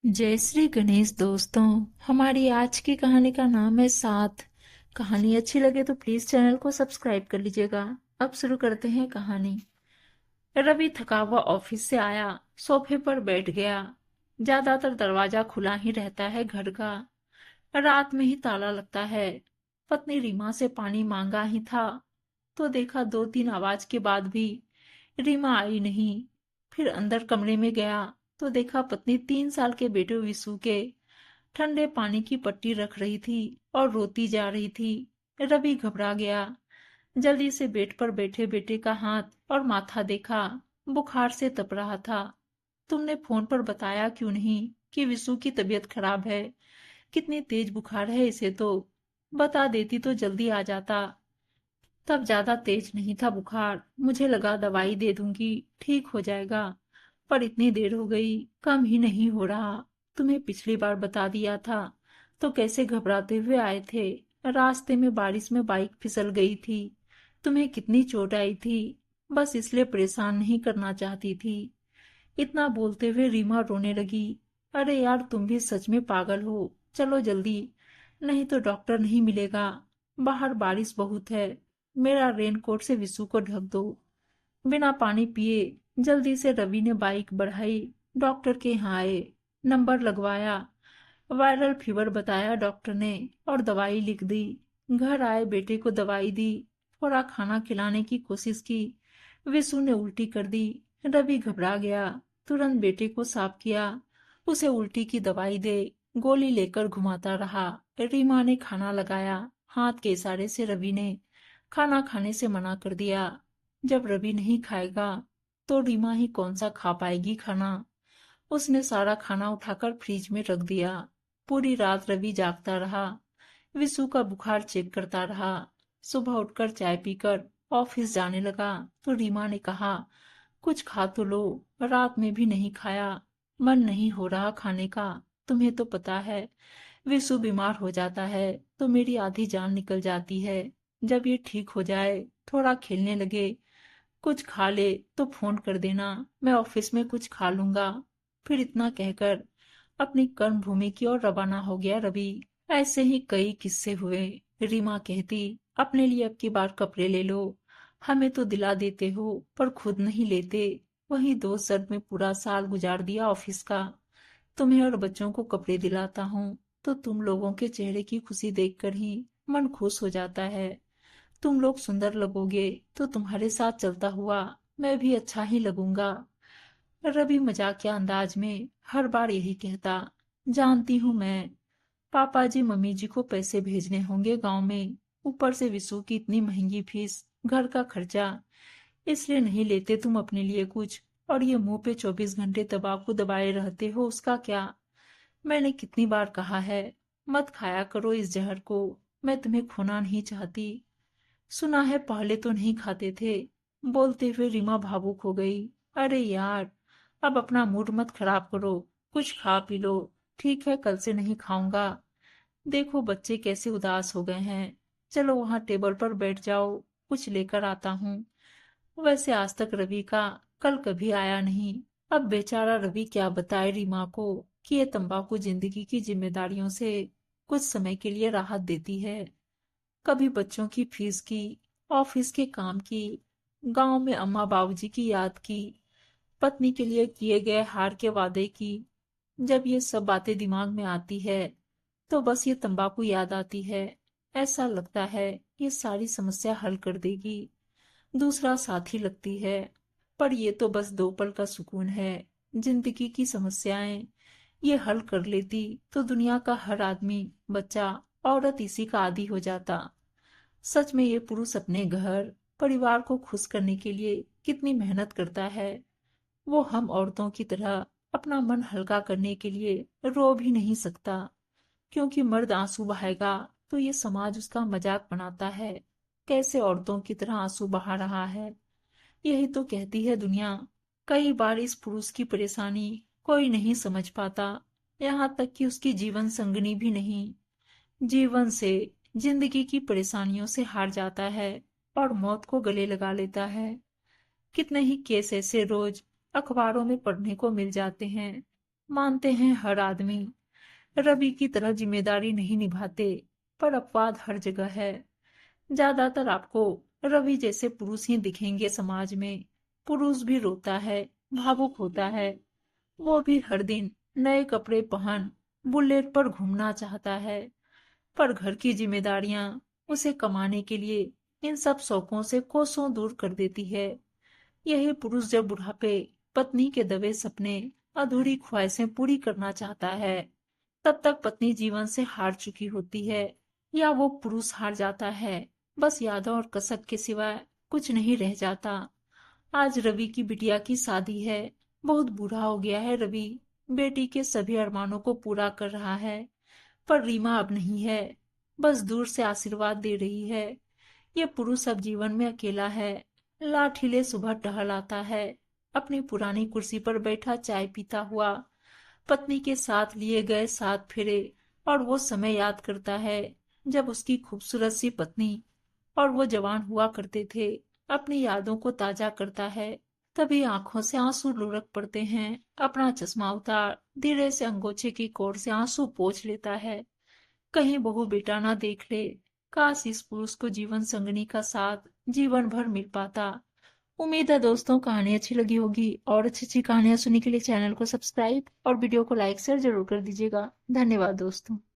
जय श्री गणेश दोस्तों। हमारी आज की कहानी का नाम है साथ। कहानी अच्छी लगे तो प्लीज चैनल को सब्सक्राइब कर लीजिएगा। अब शुरू करते हैं कहानी। रवि थका हुआ ऑफिस से आया, सोफे पर बैठ गया। ज्यादातर दरवाजा खुला ही रहता है घर का। रात में ही ताला लगता है। पत्नी रीमा से पानी मांगा ही था तो देखा 2-3 आवाज के बाद भी रीमा आई नहीं। फिर अंदर कमरे में गया तो देखा पत्नी 3 साल के बेटे विशु के ठंडे पानी की पट्टी रख रही थी और रोती जा रही थी। रवि घबरा गया। जल्दी से बेड पर बैठे बेटे का हाथ और माथा देखा। बुखार से तप रहा था। तुमने फोन पर बताया क्यों नहीं कि विशु की तबीयत खराब है? कितनी तेज बुखार है इसे तो। बता देती तो जल्दी आ जाता। तब ज्यादा तेज नहीं था बुखार, मुझे लगा दवाई दे दूंगी ठीक हो जाएगा। पर इतनी देर हो गई, कम ही नहीं हो रहा। तुम्हें पिछली बार बता दिया था तो कैसे घबराते हुए आए थे। रास्ते में बारिश में बाइक फिसल गई थी। तुम्हें कितनी चोट आई थी। बस इसलिए परेशान नहीं करना चाहती थी। इतना बोलते हुए रीमा रोने लगी। अरे यार, तुम भी सच में पागल हो। चलो जल्दी, नहीं तो डॉक्टर नहीं मिलेगा। बाहर बारिश बहुत है। मेरा रेनकोट से विशु को ढक दो। बिना पानी पिए जल्दी से रवि ने बाइक बढ़ाई। डॉक्टर के यहाँ आए। नंबर लगवाया। वायरल फीवर बताया डॉक्टर ने और दवाई लिख दी। घर आए बेटे को दवाई दी। थोड़ा खाना खिलाने की कोशिश की। विशु ने उल्टी कर दी। रवि घबरा गया। तुरंत बेटे को साफ किया। उसे उल्टी की दवाई दे। गोली लेकर घुमाता रहा। रीमा ने खाना लगाया। हाथ के इशारे से रवि ने खाना खाने से मना कर दिया। जब रवि नहीं खाएगा तो रीमा ही कौन सा खा पाएगी खाना। उसने सारा खाना उठाकर फ्रिज में रख दिया। पूरी रात रवि जागता रहा। विशु का बुखार चेक करता रहा। सुबह उठकर चाय पीकर ऑफिस जाने लगा तो रीमा ने कहा, कुछ खा तो लो। रात में भी नहीं खाया। मन नहीं हो रहा खाने का। तुम्हें तो पता है, विशु बीमार हो जाता है तो मेरी आधी जान निकल जाती है। जब ये ठीक हो जाए, थोड़ा खेलने लगे, कुछ खा ले तो फोन कर देना, मैं ऑफिस में कुछ खा लूंगा। फिर इतना कहकर अपनी कर्म भूमि की ओर रवाना हो गया रवि। ऐसे ही कई किस्से हुए। रीमा कहती, अपने लिए अब की बार कपड़े ले लो। हमें तो दिला देते हो पर खुद नहीं लेते। वही दो सर में पूरा साल गुजार दिया ऑफिस का। तुम्हें और बच्चों को कपड़े दिलाता हूँ तो तुम लोगों के चेहरे की खुशी देखकर ही मन खुश हो जाता है। तुम लोग सुंदर लगोगे तो तुम्हारे साथ चलता हुआ मैं भी अच्छा ही लगूंगा। रवि मजाकिया अंदाज में हर बार यही कहता। जानती हूँ मैं, पापा जी मम्मी जी को पैसे भेजने होंगे गांव में। ऊपर से विशु की इतनी महंगी फीस, घर का खर्चा, इसलिए नहीं लेते तुम अपने लिए कुछ। और ये मुंह पे 24 घंटे तंबाकू दबाए रहते हो, उसका क्या? मैंने कितनी बार कहा है, मत खाया करो इस जहर को। मैं तुम्हें खोना नहीं चाहती। सुना है पहले तो नहीं खाते थे। बोलते हुए रीमा भावुक हो गई। अरे यार, अब अपना मूड मत खराब करो। कुछ खा पी लो। ठीक है, कल से नहीं खाऊंगा। देखो बच्चे कैसे उदास हो गए हैं। चलो वहां टेबल पर बैठ जाओ, कुछ लेकर आता हूँ। वैसे आज तक रवि का कल कभी आया नहीं। अब बेचारा रवि क्या बताए रीमा को कि ये तंबाकू जिंदगी की जिम्मेदारियों से कुछ समय के लिए राहत देती है। कभी बच्चों की फीस की, ऑफिस के काम की, गांव में अम्मा बाबूजी की याद की, पत्नी के लिए किए गए हार के वादे की। जब ये सब बातें दिमाग में आती है तो बस ये तंबाकू याद आती है। ऐसा लगता है ये सारी समस्या हल कर देगी, दूसरा साथी लगती है। पर ये तो बस 2 पल का सुकून है। जिंदगी की समस्याएं ये हल कर लेती तो दुनिया का हर आदमी, बच्चा, औरत इसी का आदी हो जाता। सच में ये पुरुष अपने घर परिवार को खुश करने के लिए कितनी मेहनत करता है। वो हम औरतों की तरह अपना मन हल्का करने के लिए रो भी नहीं सकता, क्योंकि मर्द आंसू बहाएगा तो ये समाज उसका मजाक बनाता है। कैसे औरतों की तरह आंसू बहा रहा है, यही तो कहती है दुनिया। कई बार इस पुरुष की परेशानी कोई नहीं समझ पाता, यहाँ तक कि उसकी जीवन संगनी भी नहीं। जीवन से, जिंदगी की परेशानियों से हार जाता है और मौत को गले लगा लेता है। कितने ही केस ऐसे रोज अखबारों में पढ़ने को मिल जाते हैं। मानते हैं हर आदमी। रवि की तरह जिम्मेदारी नहीं निभाते, पर अपवाद हर जगह है। ज्यादातर आपको रवि जैसे पुरुष ही दिखेंगे समाज में। पुरुष भी रोता है, भावुक होता है। वो भी हर दिन नए कपड़े पहन बुलेट पर घूमना चाहता है। पर घर की जिम्मेदारियां उसे कमाने के लिए इन सब शौकों से कोसों दूर कर देती है। यही पुरुष जब बुढ़ापे पत्नी के दबे सपने, अधूरी ख्वाहिशें पूरी करना चाहता है, तब तक पत्नी जीवन से हार चुकी होती है, या वो पुरुष हार जाता है। बस यादों और कसक के सिवाय कुछ नहीं रह जाता। आज रवि की बिटिया की शादी है। बहुत बूढ़ा हो गया है रवि। बेटी के सभी अरमानों को पूरा कर रहा है। पर रीमा अब नहीं है, बस दूर से आशीर्वाद दे रही है। ये पुरुष अब जीवन में अकेला है। लाठीले सुबह टहल आता है, अपनी पुरानी कुर्सी पर बैठा चाय पीता हुआ, पत्नी के साथ लिए गए 7 फेरे और वो समय याद करता है जब उसकी खूबसूरत सी पत्नी और वो जवान हुआ करते थे। अपनी यादों को ताजा करता है, तभी आंखों से आंसू लुढ़क पड़ते हैं। अपना चश्मा उतार धीरे से अंगोछे की कोर से आंसू पोंछ लेता है, कहीं बहू बेटा ना देख ले। काश इस पुरुष को जीवन संगनी का साथ जीवन भर मिल पाता। उम्मीद है दोस्तों कहानी अच्छी लगी होगी, और अच्छी अच्छी कहानियां सुनने के लिए चैनल को सब्सक्राइब और वीडियो को लाइक शेयर जरूर कर दीजिएगा। धन्यवाद दोस्तों।